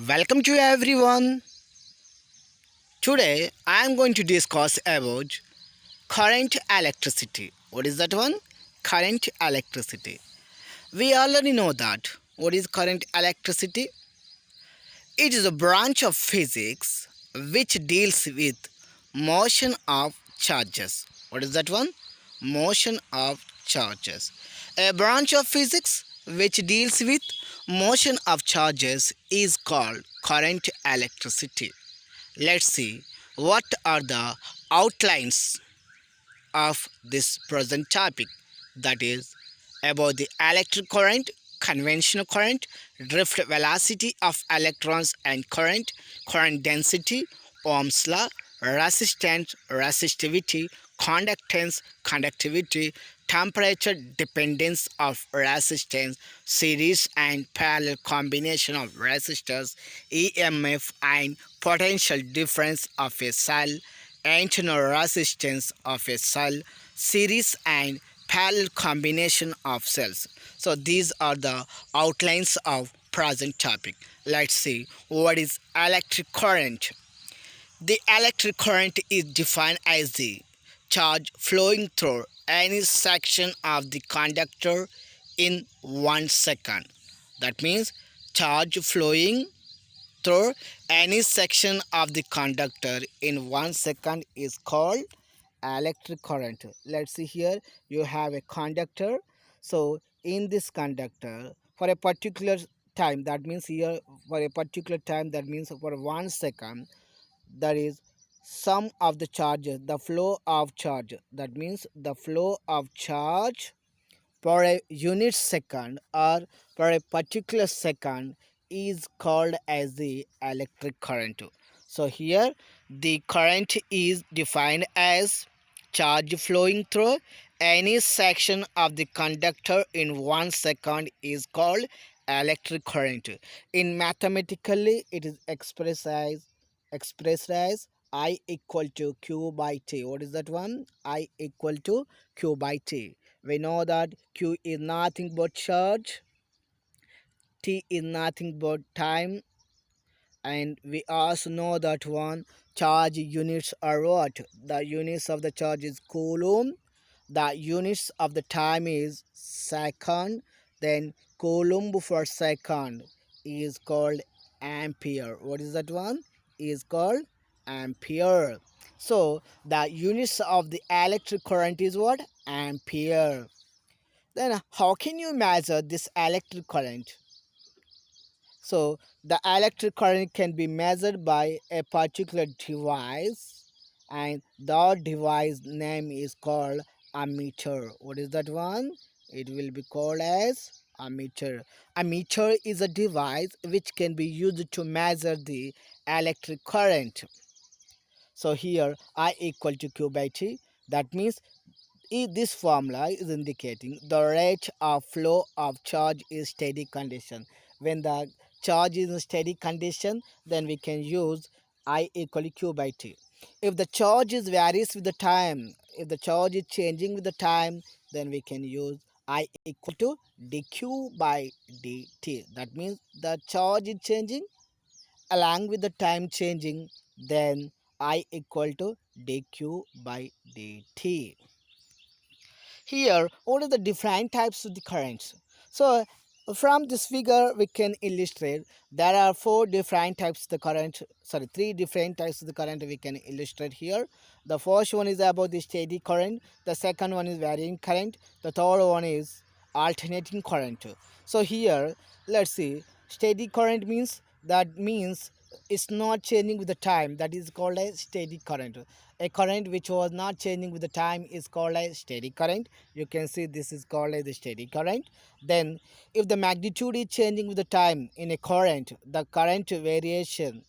Welcome to everyone. Today I am going to discuss about current electricity. What is that one? Current electricity. We already know that. What is current electricity? It is a branch of physics which deals with motion of charges. What is that one? Motion of charges. A branch of physics which deals with motion of charges is called current electricity. Let's see what are the outlines of this present topic, that is about the electric current, conventional current, drift velocity of electrons and current density, Ohm's law, resistance, resistivity, conductance, conductivity, temperature dependence of resistance, series and parallel combination of resistors, EMF and potential difference of a cell, internal resistance of a cell, series and parallel combination of cells. So these are the outlines of present topic. Let's see what is electric current. The electric current is defined as the charge flowing through any section of the conductor in 1 second. That means charge flowing through any section of the conductor in 1 second is called electric current. Let's see here, you have a conductor. So in this conductor for a particular time, that means here for a particular time, that means for 1 second, that is sum of the charges, the flow of charge, that means the flow of charge per a unit second or per a particular second is called as the electric current. So here the current is defined as charge flowing through any section of the conductor in 1 second is called electric current. In mathematically it is expressed as I equal to Q by T. What is that one? I equal to Q by T. We know that Q is nothing but charge, T is nothing but time, and we also know that one charge units are what? The units of the charge is coulomb, the units of the time is second, then coulomb per second is called ampere. What is that one? Is called ampere. So the units of the electric current is what? Ampere. Then how can you measure this electric current? So the electric current can be measured by a particular device, and the device name is called ammeter. What is that one? It will be called as ammeter. Ammeter is a device which can be used to measure the electric current. So here I equal to Q by T. That means this formula is indicating the rate of flow of charge is steady condition. When the charge is in steady condition, then we can use I equal to Q by T. If the charge is varies with the time, if the charge is changing with the time, then we can use I equal to dq by dt. That means the charge is changing along with the time changing, then I equal to dq by dt. Here, what are the different types of the currents? So, from this figure, we can illustrate there are four different types of the current. Sorry, three different types of the current we can illustrate here. The first one is about the steady current. The second one is varying current. The third one is alternating current. So here, let's see. Steady current means it's not changing with the time. That is called a steady current. A current which was not changing with the time is called a steady current. You can see this is called as the steady current. Then if the magnitude is changing with the time in a current, the current variation,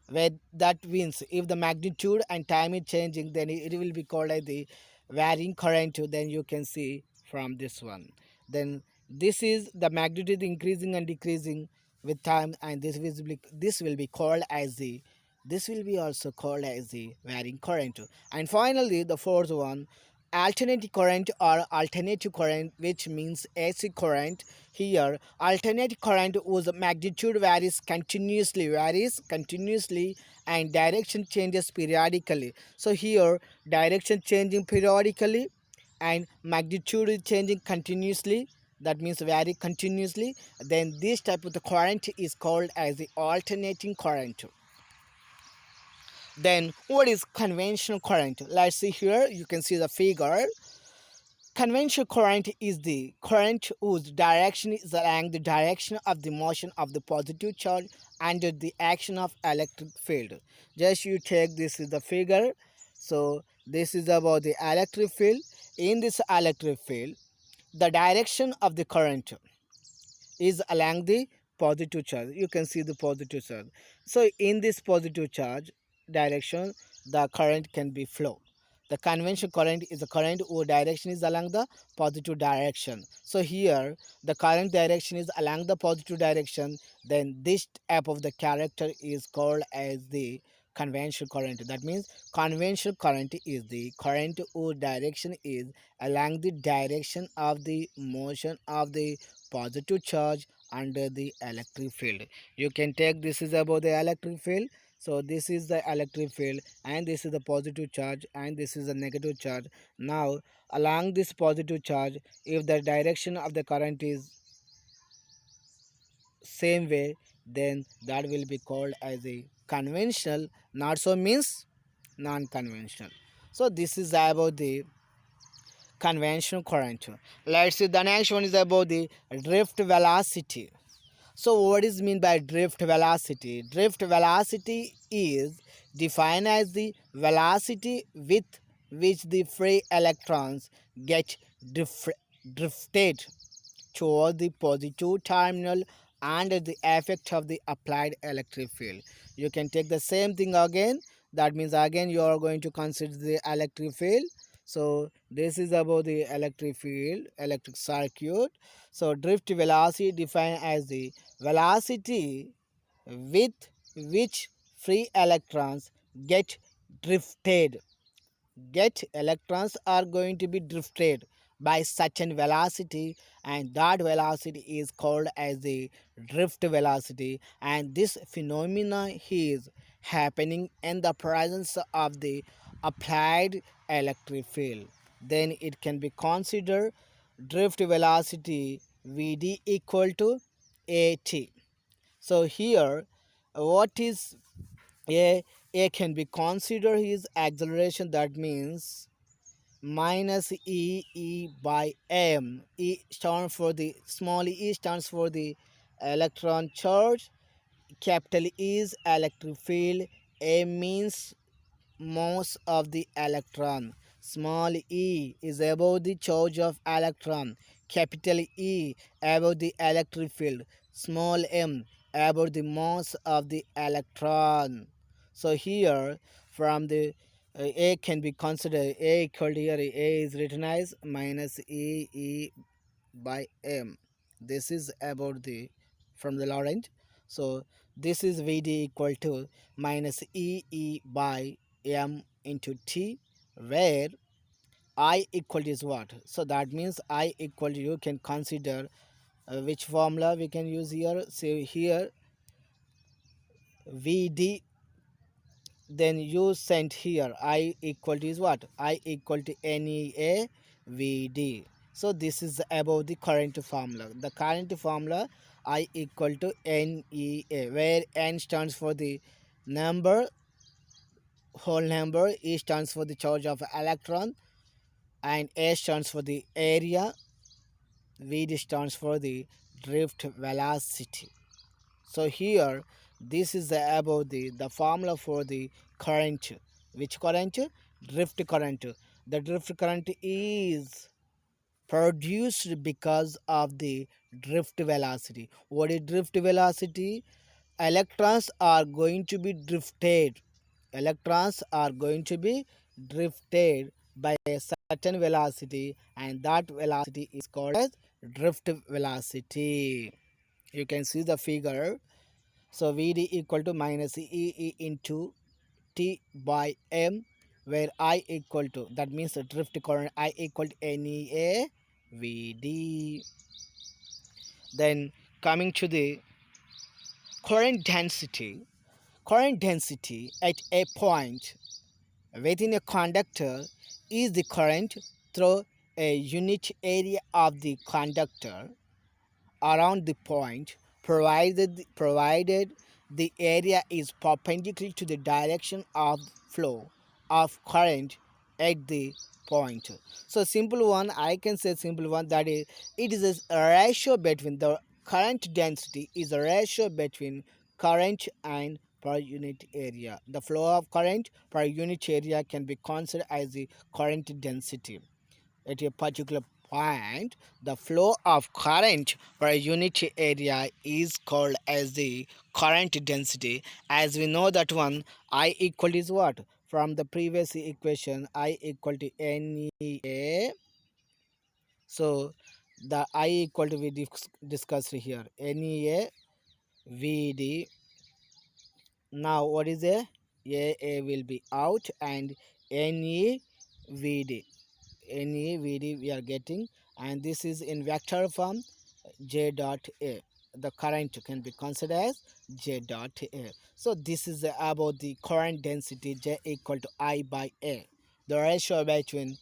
where that means if the magnitude and time is changing, then it will be called as the varying current. Then you can see from this one, then this is the magnitude increasing and decreasing with time, and this will be called as the, this will be also called as the varying current. And finally the fourth one, alternating current or alternating current, which means AC current. Here alternating current whose magnitude varies continuously and direction changes periodically. So here direction changing periodically and magnitude is changing continuously, that means vary continuously, then this type of the current is called as the alternating current. Then what is conventional current? Let's see here, you can see the figure. Conventional current is the current whose direction is along the direction of the motion of the positive charge under the action of electric field. Just you take this is the figure. So this is about the electric field. In this electric field, the direction of the current is along the positive charge. You can see the positive charge. So in this positive charge direction, the current can be flow. The conventional current is a current whose direction is along the positive direction. So here the current direction is along the positive direction, then this type of the character is called as the conventional current. That means conventional current is the current whose direction is along the direction of the motion of the positive charge under the electric field. You can take this is about the electric field. So this is the electric field and this is the positive charge and this is the negative charge. Now along this positive charge, if the direction of the current is same way, then that will be called as a conventional. Not so means non-conventional. So this is about the conventional current. Let's see, the next one is about the drift velocity. So what is mean by drift velocity? Drift velocity is defined as the velocity with which the free electrons get drifted toward the positive terminal under the effect of the applied electric field. You can take the same thing again. That means again you are going to consider the electric field. So this is about the electric field, electric circuit. So drift velocity defined as the velocity with which free electrons get drifted get electrons are going to be drifted by certain velocity, and that velocity is called as the drift velocity, and this phenomena is happening in the presence of the applied electric field. Then it can be considered drift velocity Vd equal to at. So here what is a can be considered his acceleration, that means minus e by m. E stands for the small e stands for the electron charge, capital E is electric field, m means mass of the electron. Small e is about the charge of electron. Capital E about the electric field. Small m about the mass of the electron. So here from the a can be considered a equal to here a is written as minus e by m. This is about the from the Lorentz. So this is Vd equal to minus e by m into t, where I equal to is what? So that means I equal to, you can consider which formula we can use here. So here Vd, then you sent here I equal to is what? I equal to NEA Vd. So this is about the current formula. The current formula I equal to NEA, where N stands for the number, whole number, E stands for the charge of electron, and A stands for the area, Vd stands for the drift velocity. So here this is about the formula for the current. Which current? Drift current. The drift current is produced because of the drift velocity. What is drift velocity? Electrons are going to be drifted. Electrons are going to be drifted by a certain velocity, and that velocity is called as drift velocity. You can see the figure. So Vd equal to minus E into T by M. where I equal to, that means the drift current I equal to NEA VD. Then coming to the current density. Current density at a point within a conductor is the current through a unit area of the conductor around the point, provided the area is perpendicular to the direction of flow of current at the point. So simple one, I can say simple one, that is, it is a ratio between the current density is a ratio between current and per unit area. The flow of current per unit area can be considered as the current density. At a particular point, the flow of current per unit area is called as the current density. As we know that one, I equal is what? From the previous equation, I equal to NEA. So the I equal to we discussed here. NEA VD. Now what is a? A will be out and NE VD. NEVD we are getting, and this is in vector form J dot A. The current can be considered as J dot A. So this is about the current density J equal to I by A. The ratio between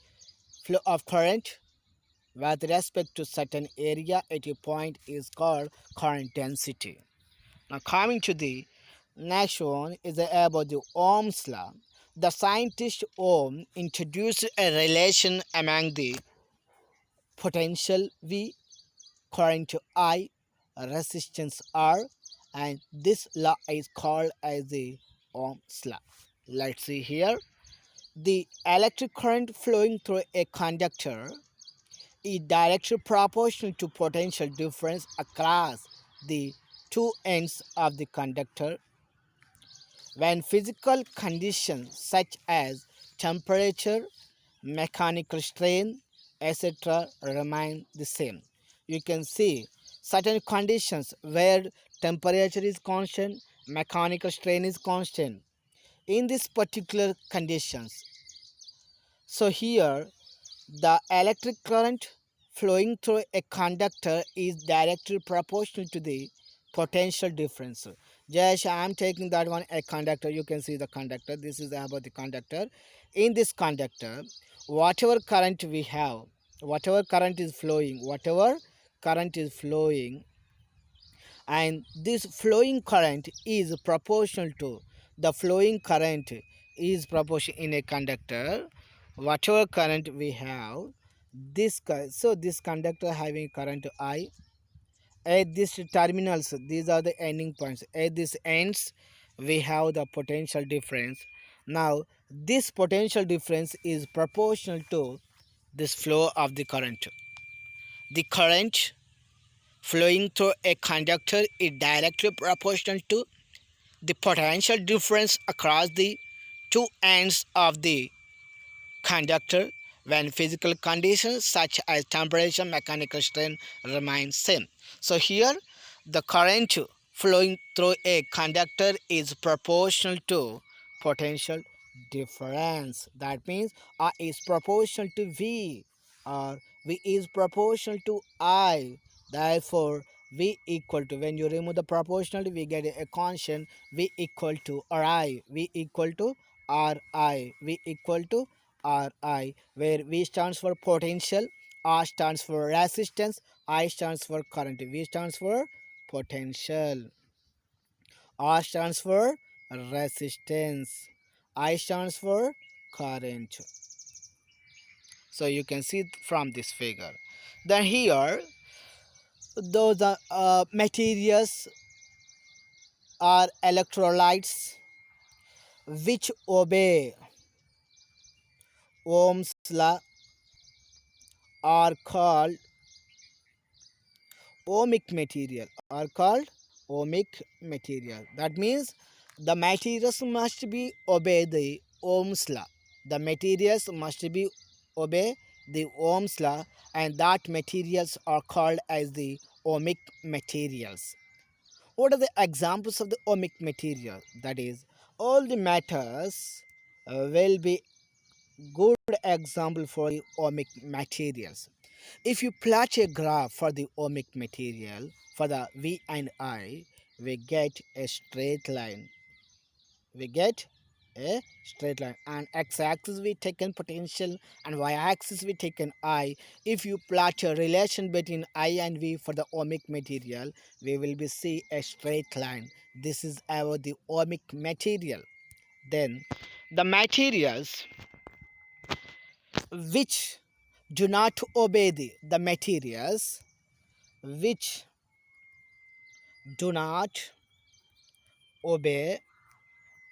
flow of current with respect to certain area at a point is called current density. Now coming to the next one is about the Ohm's law. The scientist Ohm introduced a relation among the potential V, current I, resistance R, and this law is called as the Ohm's law. Let's see here. The electric current flowing through a conductor is directly proportional to potential difference across the two ends of the conductor when physical conditions such as temperature, mechanical strain, etc. remain the same. You can see certain conditions where temperature is constant, mechanical strain is constant. In these particular conditions, so here the electric current flowing through a conductor is directly proportional to the potential difference. Just I am taking that one a conductor. You can see the conductor. This is about the conductor. In this conductor, whatever current we have, whatever current is flowing, and this flowing current is proportional to the flowing current is proportional in a conductor whatever current we have so this conductor having current I at these terminals, these are the ending points, at these ends we have the potential difference. Now this potential difference is proportional to this flow of the current flowing through a conductor is directly proportional to the potential difference across the two ends of the conductor when physical conditions such as temperature, mechanical strain remain same. So here the current flowing through a conductor is proportional to potential difference. That means I is proportional to V or V is proportional to I. Therefore V equal to, when you remove the proportional, we get a constant V equal to Ri. V equal to Ri. V equal to Ri, where V stands for potential, R stands for resistance, I stands for current. V stands for potential, R stands for resistance, I stands for current. So you can see from this figure. Then here, those materials are electrolytes which obey Ohm's law are called ohmic material, are called ohmic material. That means the materials must be obey the Ohm's law. The materials must be obey the Ohm's law, and that materials are called as the ohmic materials. What are the examples of the ohmic material? That is, all the matters will be good example for the ohmic materials. If you plot a graph for the ohmic material for the V and I, we get a straight line. We get a straight line. And x-axis we taken potential and y-axis we taken I. If you plot a relation between I and V for the ohmic material, we will be see a straight line. This is our the ohmic material. Then the materials which do not obey the materials which do not obey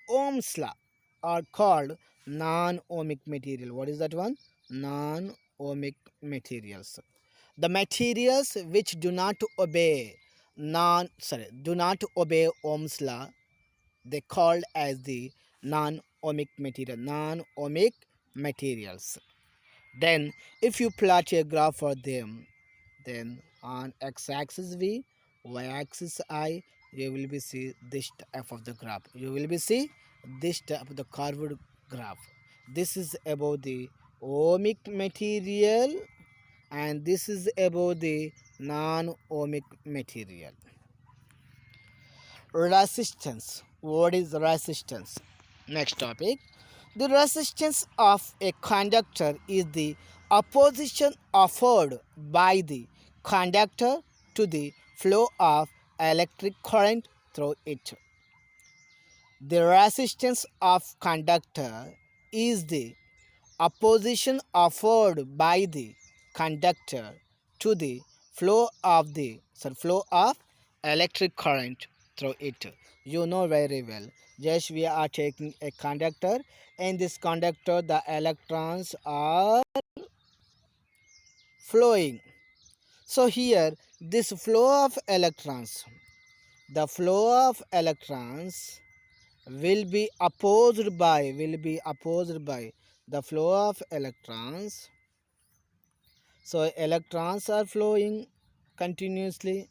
Ohm's law are called non-ohmic material. What is that one? Non-ohmic materials. The materials which do not obey Ohm's law, they called as the non-ohmic materials. Then if you plot a graph for them, then on x-axis V, y-axis I, you will be see this type of the graph. You will be see this type of the curved graph. This is about the ohmic material and this is about the non-ohmic material. Resistance. What is resistance? Next topic. The resistance of a conductor is the opposition offered by the conductor to the flow of electric current through it. The resistance of conductor is the opposition offered by the conductor to the flow of electric current through it. You know very well. Just we are taking a conductor. In this conductor the electrons are flowing. So here this flow of electrons, the flow of electrons will be opposed by the flow of electrons. So electrons are flowing continuously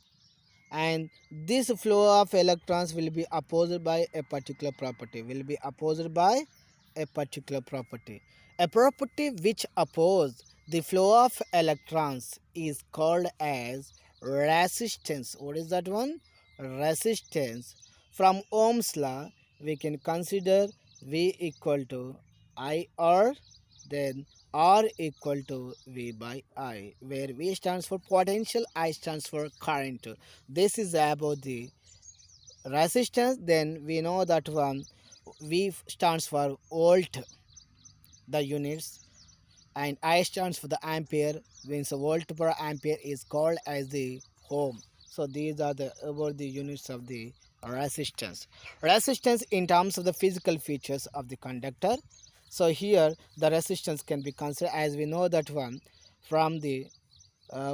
and this flow of electrons will be opposed by a particular property, a property which oppose the flow of electrons is called as resistance. What is that one? Resistance. From Ohm's law we can consider V equal to IR, then R equal to V by I, where V stands for potential, I stands for current. This is about the resistance. Then we know that one V stands for volt, the units, and I stands for the ampere, means volt per ampere is called as the ohm. So these are the about the units of the resistance. Resistance in terms of the physical features of the conductor. So here the resistance can be considered as we know that one from the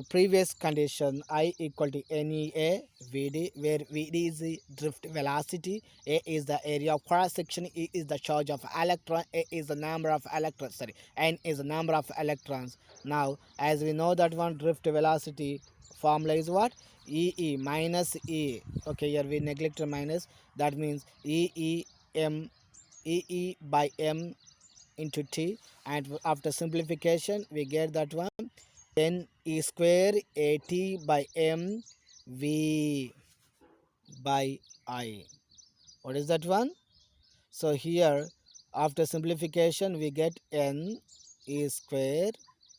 previous condition I equal to NEA VD, where VD is the drift velocity, A is the area of cross section, E is the charge of electron, A is the number of electrons, N is the number of electrons. Now as we know that one drift velocity formula is what? EE minus E. Okay, here we neglect a minus, that means EE by M into T, and after simplification we get that one then E square AT by M V by I. What is that one? So here after simplification we get N E square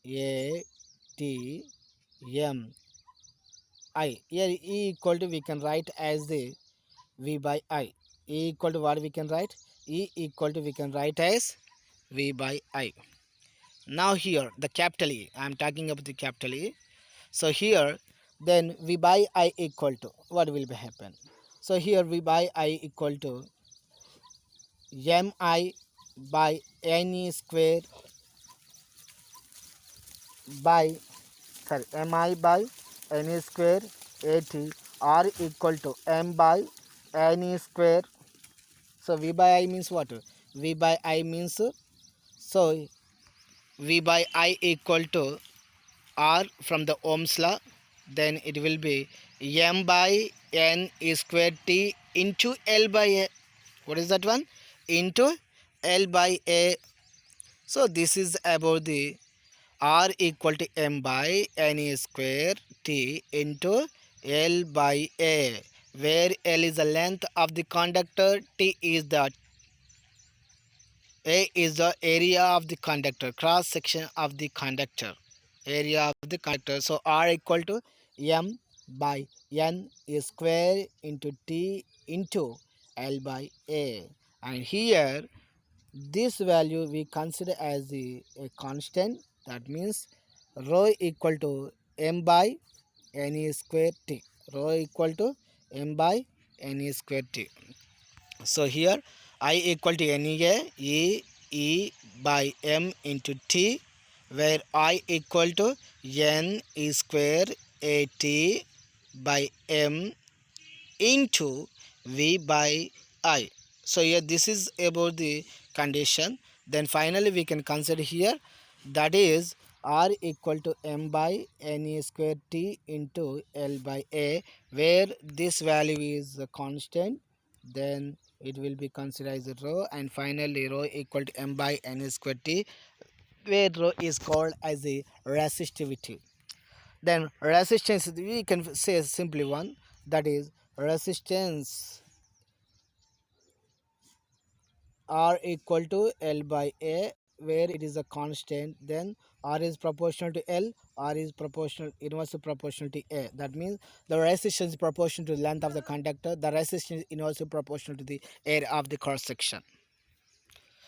AT M I. Here E equal to we can write as the V by I. E equal to what we can write? E equal to we can write as V by I. Now here the capital E, I am talking about the capital E. So here then V by I equal to what will be happen? So here V by I equal to Mi by Ne square by Mi by Ne square At R equal to M by Ne square. So V by I means what? V by I means so V by I equal to R from the Ohm's law, then it will be M by N square T into L by A. What is that one? Into L by A. So this is about the R equal to m by n square t into L by A, where L is the length of the conductor, T is the A is the area of the conductor, cross section of the conductor, area of the conductor. So R equal to m by n square into t into L by A. And here this value we consider as a constant. That means rho equal to m by n square t. Rho equal to m by n square t. So here I equal to NA E by m into t, where I equal to n square at by m into v by I. So here this is about the condition. Then finally we can consider here, that is R equal to m by n square t into L by A, where this value is a constant. Then it will be considered as a rho, and finally rho equal to m by n square t, where rho is called as a resistivity. Then resistance, we can say simply one, that is resistance R equal to L by A, where it is a constant. Then R is proportional to L, R is proportional, inversely proportional to A. That means the resistance is proportional to the length of the conductor, the resistance is inversely proportional to the area of the cross section.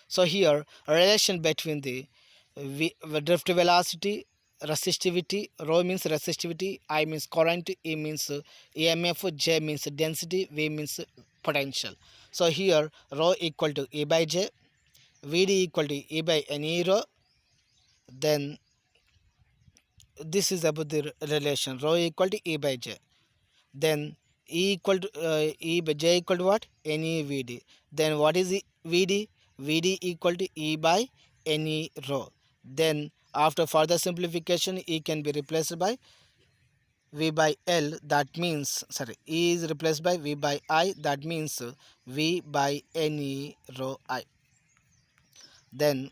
So here a relation between the drift velocity, resistivity. Rho means resistivity, I means current, E means EMF, J means density, V means potential. So here rho equal to E by J, Vd equal to E by N rho. Then this is about the relation, rho equal to E by J. Then E equal to E by J equal to what? Ne Vd. Then what is Vd? Vd equal to E by Ne rho. Then after further simplification, E can be replaced by V by L. That means, sorry, E is replaced by V by I. That means V by Ne rho I. Then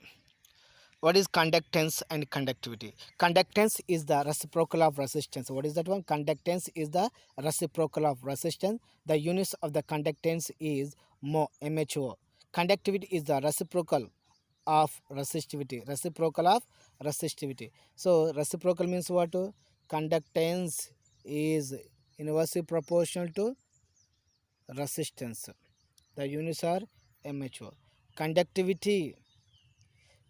what is conductance and conductivity? Conductance is the reciprocal of resistance. What is that one? Conductance is the reciprocal of resistance. The units of the conductance is mho, mho. Conductivity is the reciprocal of resistivity. Reciprocal of resistivity. So reciprocal means what? Conductance is inversely proportional to resistance. The units are mho. Conductivity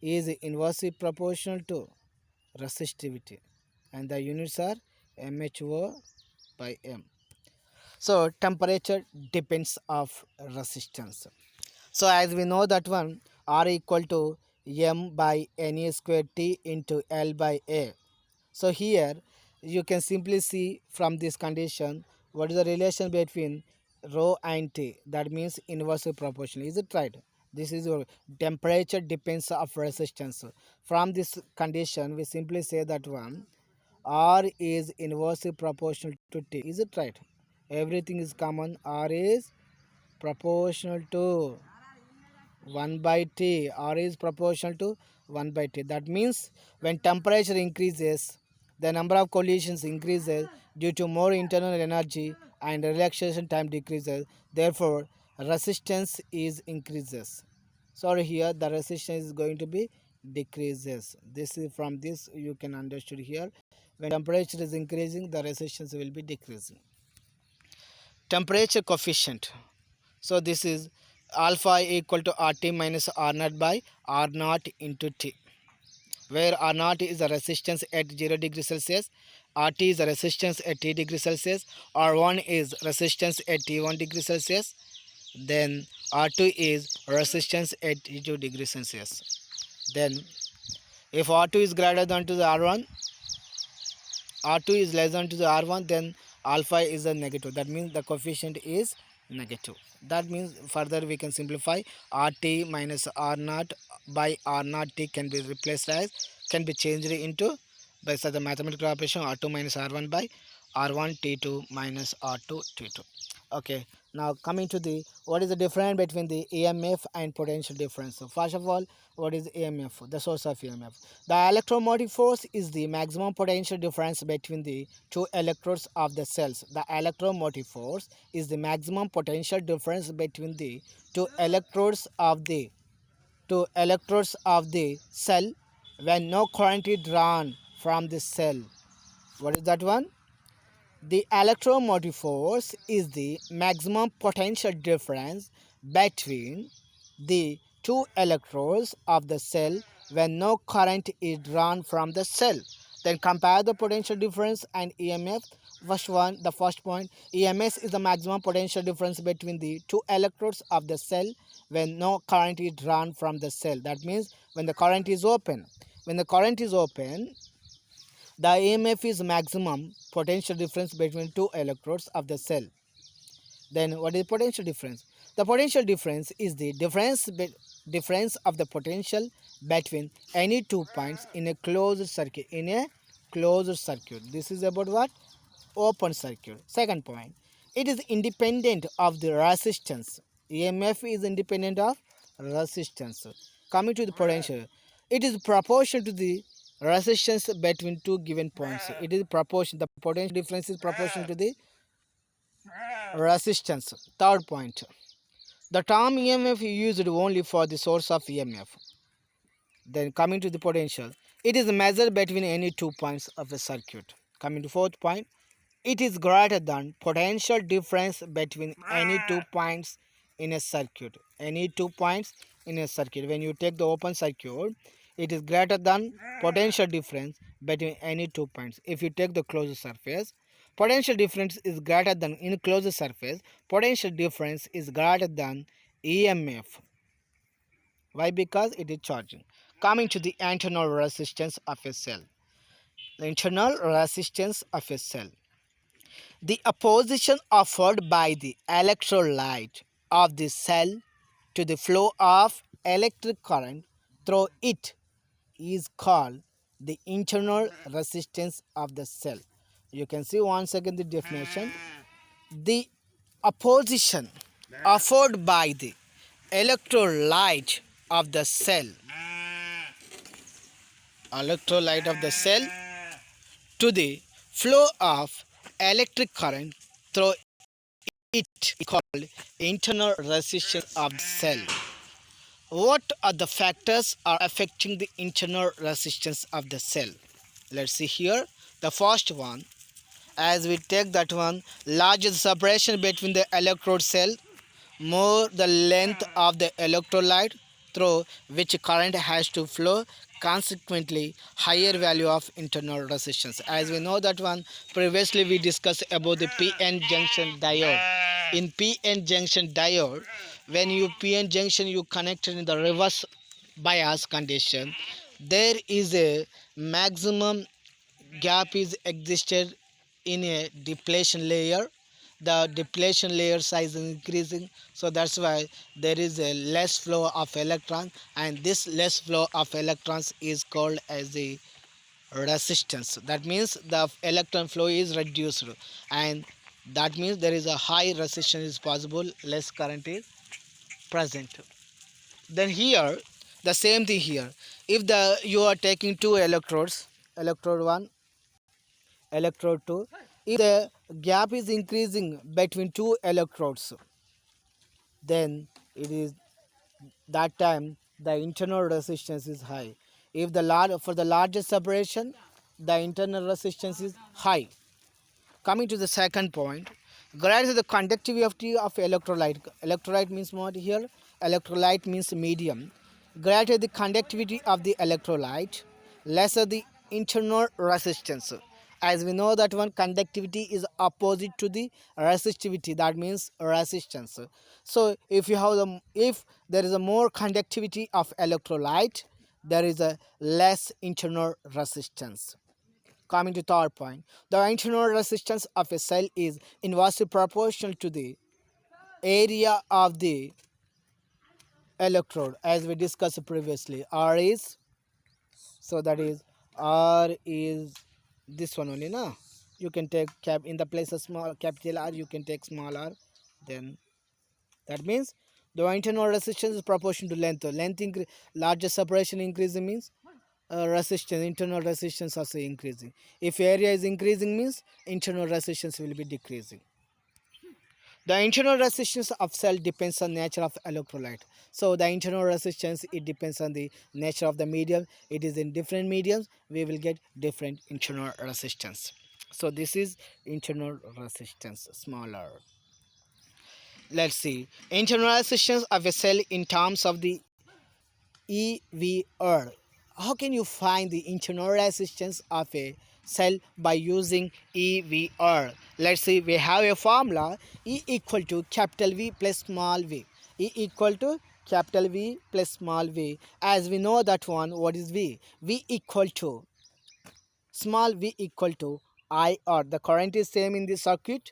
is inversely proportional to resistivity, and the units are mho by m. So temperature depends of resistance. So as we know that one, R equal to m by n square t into L by A. So here you can simply see from this condition what is the relation between rho and T. That means inversely proportional. Is it right? This is your temperature depends of resistance. From this condition we simply say that one, R is inversely proportional to T. Is it right? Everything is common. R is proportional to 1 by T. R is proportional to 1 by T. That means when temperature increases, the number of collisions increases due to more internal energy, and relaxation time decreases. Therefore, resistance is increases. Sorry, here the resistance is going to be decreases. This is from this you can understand here. When temperature is increasing, the resistance will be decreasing. Temperature coefficient. So this is alpha equal to RT minus R naught by R naught into T, where R naught is the resistance at 0 degree Celsius, RT is the resistance at T degree Celsius, R1 is resistance at T1 degree Celsius, then R2 is resistance at T2 degree Celsius. Then if R2 is greater than to the R1, R2 is less than to the R1, then alpha is a negative. That means the coefficient is negative. That means further we can simplify, RT minus R naught by R naught T can be replaced as, can be changed into by such a mathematical operation, R2 minus R1 by R1 T2 minus R2 T2. Okay, Now coming to the what is the difference between the EMF and potential difference. So first of all, what is EMF? The source of EMF. The electromotive force is the maximum potential difference between the two electrodes of the cells. The electromotive force is the maximum potential difference between the two electrodes of the cell when no current is drawn from the cell. What is that one? The electromotive force is the maximum potential difference between the two electrodes of the cell when no current is drawn from the cell. Then compare the potential difference and EMF. The first point, EMS is the maximum potential difference between the two electrodes of the cell when no current is drawn from the cell. That means when the current is open. When the current is open, the EMF is maximum potential difference between two electrodes of the cell. Then what is potential difference? The potential difference is the difference of the potential between any 2 points in a closed circuit. In a closed circuit. This is about what? Open circuit. Second point, it is independent of the resistance. EMF is independent of resistance. Coming to the potential, it is proportional to the resistance between two given points. It is proportional. The potential difference is proportional to the resistance. Third point, the term EMF is used only for the source of EMF. Then coming to the potential, it is measured between any 2 points of a circuit. Coming to fourth point, it is greater than potential difference between any 2 points in a circuit. Any 2 points in a circuit. When you take the open circuit, it is greater than potential difference between any 2 points. If you take the closed surface, potential difference is greater than in closed surface. Potential difference is greater than EMF. Why? Because it is charging. Coming to the internal resistance of a cell. The internal resistance of a cell. The opposition offered by the electrolyte of the cell to the flow of electric current through it is called the internal resistance of the cell. You can see once again the definition. The opposition offered by the electrolyte of the cell to the flow of electric current through it is called internal resistance of the cell. What are the factors are affecting the internal resistance of the cell? Let's see here. The first one, as we take that one, larger separation between the electrode cell, more the length of the electrolyte through which current has to flow, consequently higher value of internal resistance. As we know that one, previously we discussed about the PN junction diode. In PN junction diode, when you PN junction you connected in the reverse bias condition, there is a maximum gap is existed in a depletion layer. The depletion layer size is increasing, so that's why there is a less flow of electrons, and this less flow of electrons is called as the resistance. That means the electron flow is reduced, and that means there is a high resistance is possible, less current is present. Then here the same thing here. If the you are taking two electrodes, electrode 1, electrode 2, if the gap is increasing between two electrodes, then it is that time the internal resistance is high. If the for the largest separation, the internal resistance is high. Coming to the second point, greater the conductivity of electrolyte. Electrolyte means what here? Electrolyte means medium. Greater the conductivity of the electrolyte, lesser the internal resistance. As we know that one, conductivity is opposite to the resistivity. That means resistance. So if there is a more conductivity of electrolyte, there is a less internal resistance. Coming to third point, the internal resistance of a cell is inversely proportional to the area of the electrode, as we discussed previously. R is, so that is R is this one only, na? You can take cap in the place of small capital R, you can take small r, then That means the internal resistance is proportional to length. Larger separation increasing means resistance, internal resistance also increasing. If area is increasing means internal resistance will be decreasing. The internal resistance of cell depends on nature of electrolyte. So the internal resistance, it depends on the nature of the medium. It is in different mediums we will get different internal resistance. So this is internal resistance smaller. Let's see internal resistance of a cell in terms of the EVR. How can you find the internal resistance of a cell by using EVR? Let's see, we have a formula E equal to capital V plus small v. E equal to capital V plus small v. As we know that one, what is V? V equal to small v equal to IR. The current is same in the circuit.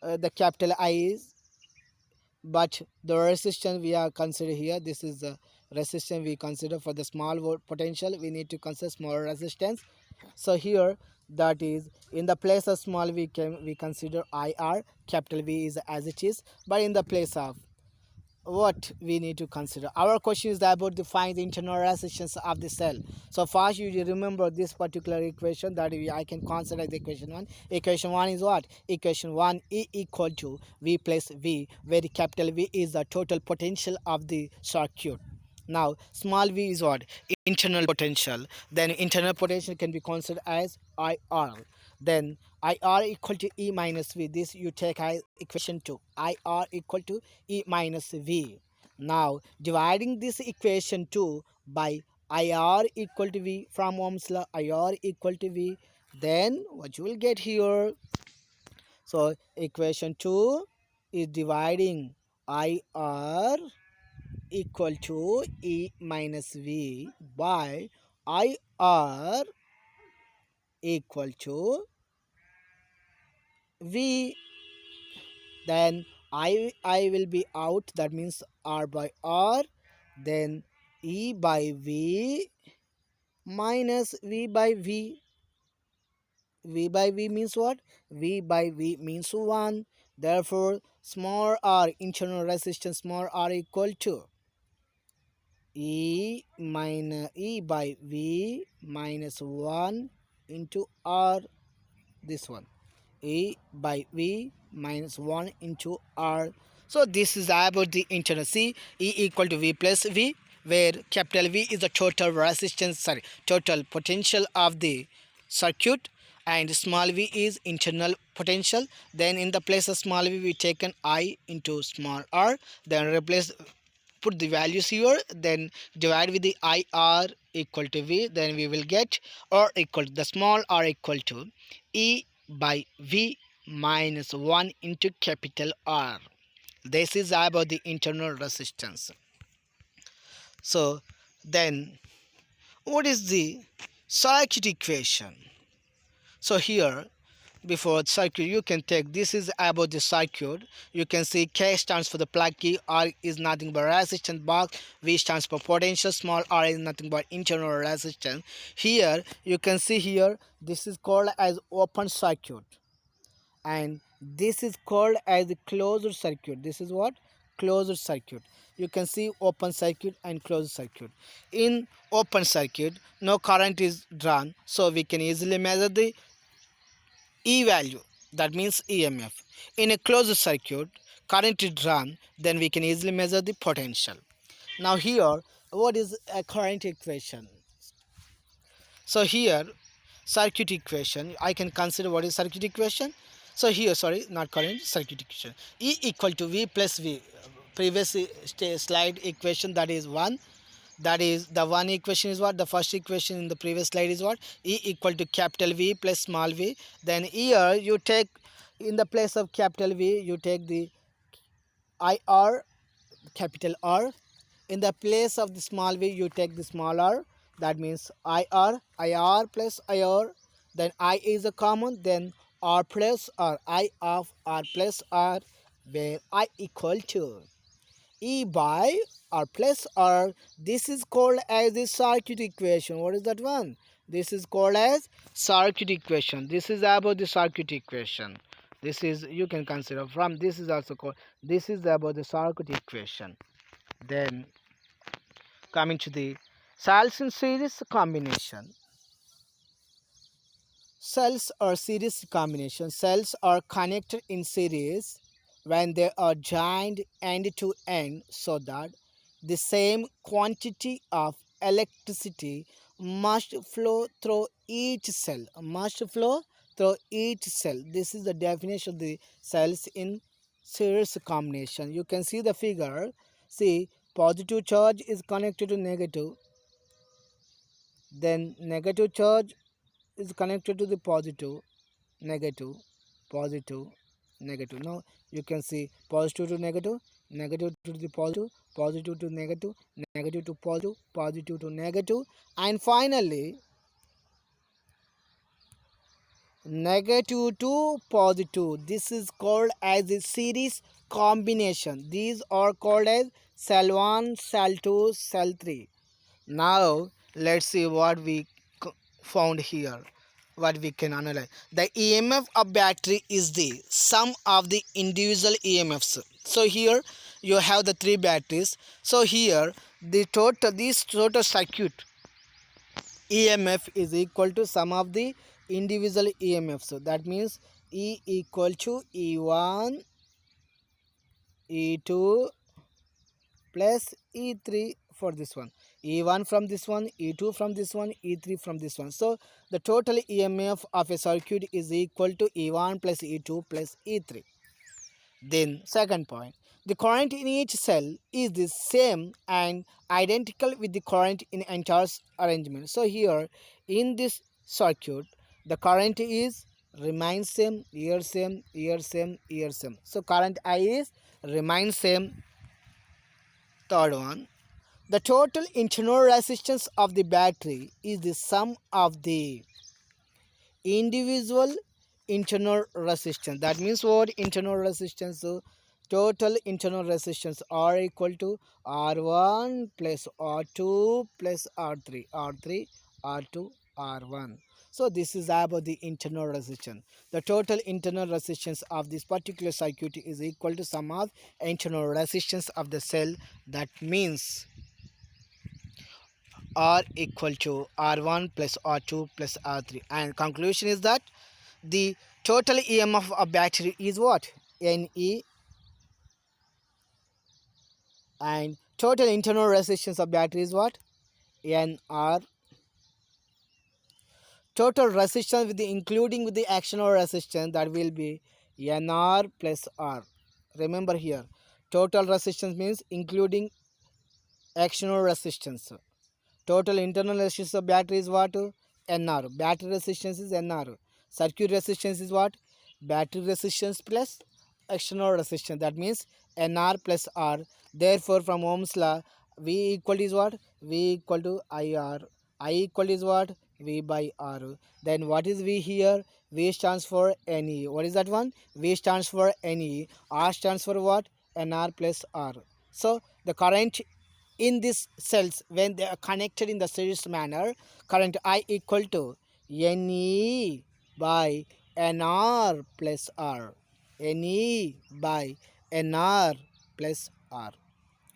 The capital I is, but the resistance we are consider here, this is the resistance we consider for the small potential. We need to consider small resistance. So here, that is in the place of small we consider IR, capital V is as it is, but in the place of what we need to consider, our question is about to find the internal resistance of the cell. So first you remember this particular equation that I can consider the equation 1. Equation 1 is what? Equation 1, E equal to V plus V, where the capital V is the total potential of the circuit. Now small v is what? Internal potential. Then internal potential can be considered as IR. Then IR equal to E minus V. This you take as equation 2. IR equal to E minus V. Now dividing this equation 2 by IR equal to V from Ohm's law, IR equal to V, then what you will get here? So equation 2 is dividing IR equal to E minus V by IR equal to V. Then I will be out, that means R by R, then E by V minus V by V. V by V means what? V by V means 1. Therefore small r, internal resistance small r equal to E by V minus 1 into R, this one, E by V minus 1 into R. So this is about the internal. See, E equal to V plus V, where capital V is the total resistance, total potential of the circuit, and small v is internal potential. Then in the place of small v we taken I into small r, then replace, put the values here, then divide with the IR equal to V, then we will get R equal to the small r equal to E by V minus 1 into capital R. This is about the internal resistance. So then what is the circuit equation? So here, before circuit, you can take, this is about the circuit. You can see K stands for the plug key, R is nothing but resistance box, V stands for potential, small r is nothing but internal resistance. Here you can see here, this is called as open circuit, and this is called as the closed circuit. This is what? Closed circuit. You can see open circuit and closed circuit. In open circuit, no current is drawn, so we can easily measure the E value, that means EMF. In a closed circuit, current is drawn, then we can easily measure the potential. Now here, what is a current equation? So here, circuit equation, I can consider what is circuit equation. So here, sorry, not current, circuit equation. E equal to V plus V. Previous slide equation, that is 1. That is the one equation is what? The first equation in the previous slide is what? E equal to capital V plus small v. Then here you take, in the place of capital V you take the IR, capital R. In the place of the small v you take the small r. That means IR plus IR. Then I is a common, then R plus R, I of R plus R, where I equal to E by R plus R. This is called as the circuit equation. What is that one? This is called as circuit equation. This is about the circuit equation. This is, you can consider from this is also called, this is about the circuit equation. Then coming to the cells in series combination. Cells are series combination. Cells are connected in series when they are joined end to end so that the same quantity of electricity must flow through each cell. Must flow through each cell. This is the definition of the cells in series combination. You can see the figure. See, positive charge is connected to negative. Then negative charge is connected to the positive, negative, positive, negative. Now you can see positive to negative, negative to the positive, positive to negative, negative to positive, positive to negative, and finally negative to positive. This is called as a series combination. These are called as cell 1, cell 2, cell 3. Now let's see what we found here, what we can analyze. The EMF of battery is the sum of the individual EMFs. So here you have the three batteries. So here the total, this total circuit EMF is equal to sum of the individual EMFs. So that means E equal to E1, E2 plus E3 for this one. E1 from this one, E2 from this one, E3 from this one. So the total EMF of a circuit is equal to E1 plus E2 plus E3. Then second point, the current in each cell is the same and identical with the current in entire arrangement. So here in this circuit, the current is remains same, year same, year same, year same. So current I is remains same. Third one, the total internal resistance of the battery is the sum of the individual internal resistance. That means what? Internal resistance. So total internal resistance are equal to R1 plus R2 plus R3, R3, R2, R1. So this is about the internal resistance. The total internal resistance of this particular circuit is equal to sum of internal resistance of the cell. That means R equal to R1 plus R2 plus R3. And conclusion is that the total EMF of battery is what? Ne, and total internal resistance of battery is what? Nr. Total resistance with the including with the external resistance, that will be Nr plus R. Remember here, total resistance means including external resistance. Total internal resistance of battery is what? Nr. Battery resistance is Nr. Circuit resistance is what? Battery resistance plus external resistance. That means Nr plus R. Therefore, from Ohm's law, V equal is what? V equal to IR. I equal is what? V by R. Then what is V here? V stands for Ne. What is that one? V stands for Ne. R stands for what? Nr plus R. So the current in these cells, when they are connected in the series manner, current I equal to Ne by Nr plus R. Ne by Nr plus R.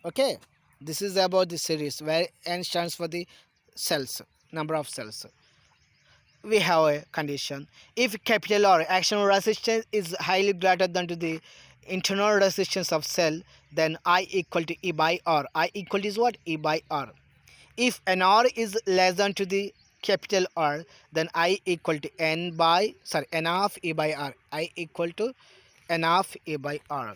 Okay, this is about the series where N stands for the cells, number of cells. We have a condition: if capital R, external resistance, is highly greater than to the internal resistance of cell, then I equal to E by R. I equal is what? E by R. If NR is less than to the capital R, then I equal to N of E by R. I equal to N of E by R.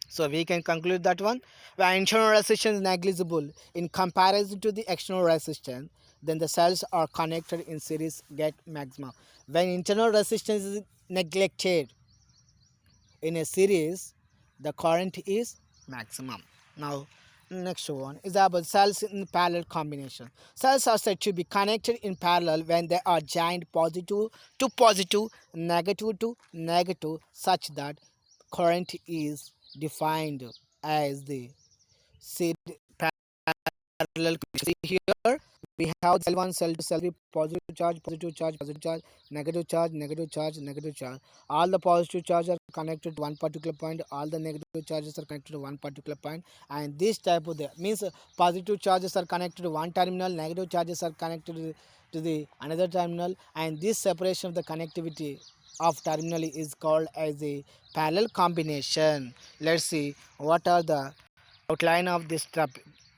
So we can conclude that one. When internal resistance is negligible in comparison to the external resistance, then the cells are connected in series get maximum. When internal resistance is neglected in a series, the current is maximum. Now next one is about cells in parallel combination. Cells are said to be connected in parallel when they are joined positive to positive, negative to negative, such that current is defined as the series parallel combination. Here We have cell 1, cell 2, cell 3, positive charge, positive charge, positive charge, negative charge, negative charge, negative charge. All the positive charges are connected to one particular point, all the negative charges are connected to one particular point, and this type of the means positive charges are connected to one terminal, negative charges are connected to the another terminal, and this separation of the connectivity of terminal is called as a parallel combination. Let's see what are the outline of this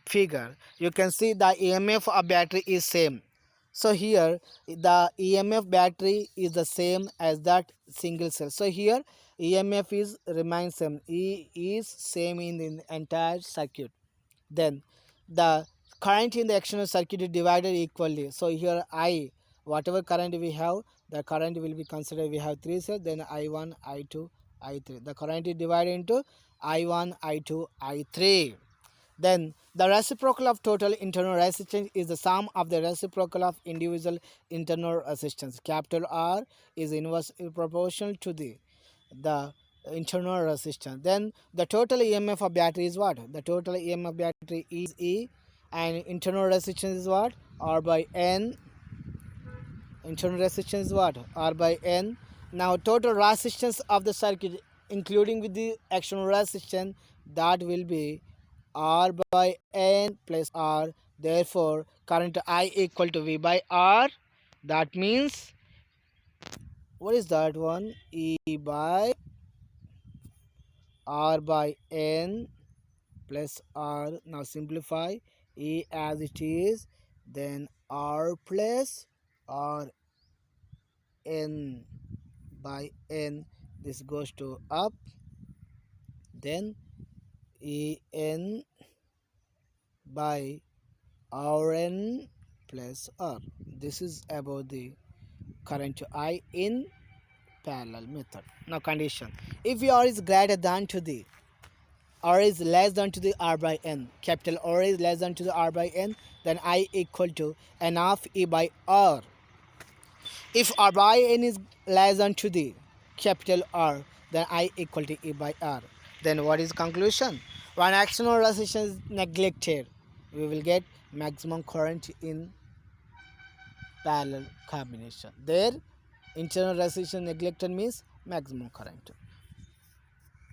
figure. You can see the EMF of battery is same. So here the EMF battery is the same as that single cell. So here EMF is remains same. E is same in the entire circuit. Then the current in the external circuit is divided equally. So here I, whatever current we have, the current will be considered. We have three cells, then I1, I2, I3. The current is divided into I1, I2, I3. Then the reciprocal of total internal resistance is the sum of the reciprocal of individual internal resistance. Capital R is inversely proportional to the internal resistance. Then the total EMF of battery is what? The total EMF of battery is E, and internal resistance is what? R by N. Internal resistance is what? R by N. Now total resistance of the circuit including with the external resistance, that will be R by N plus R. Therefore current I equal to V by R. That means what is that one? E by R by N plus R. Now simplify E as it is, then R plus R N by N. This goes to up, then E N by Rn plus R. This is about the current I in parallel method. Now condition: if R is greater than to the R is less than to the R by N, capital R is less than to the R by N, then I equal to N of E by R. If R by N is less than to the capital R, then I equal to E by R. Then what is conclusion? When external resistance is neglected, we will get maximum current in parallel combination. There, internal resistance neglected means maximum current.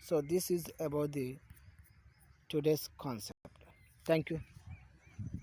So this is about the today's concept. Thank you.